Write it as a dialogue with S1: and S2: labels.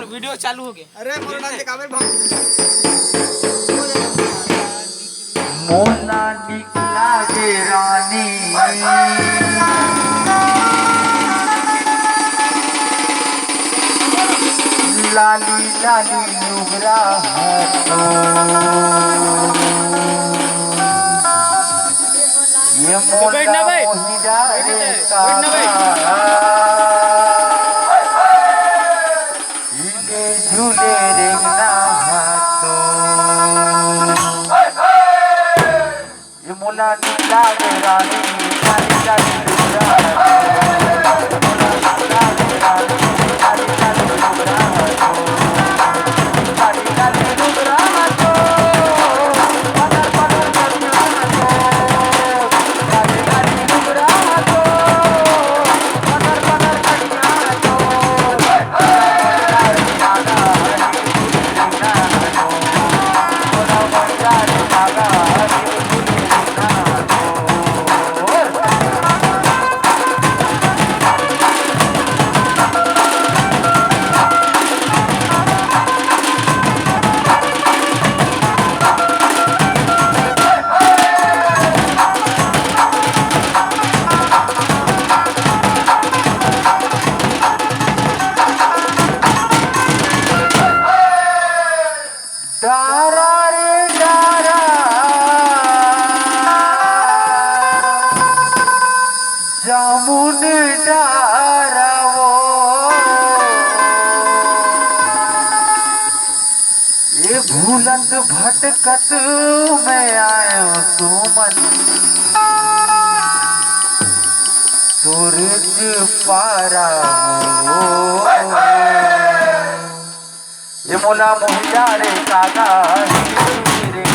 S1: और वीडियो चालू हो गया।
S2: अरे मोर डाल दे काबर भाग
S3: मोला निकला गे रानी लाली लाली नुगरा हाथों ये मोला मोहिरा रे काका इने झूले रेंगना हाथों ये मोला निकला गे रानी लाली लाली नुगरा डारा रे डारा जामुन डारा वो ये भूलत भटकत मैं आयो सुमन सूरज पारा हो ये मोला मोहिया रे काका रे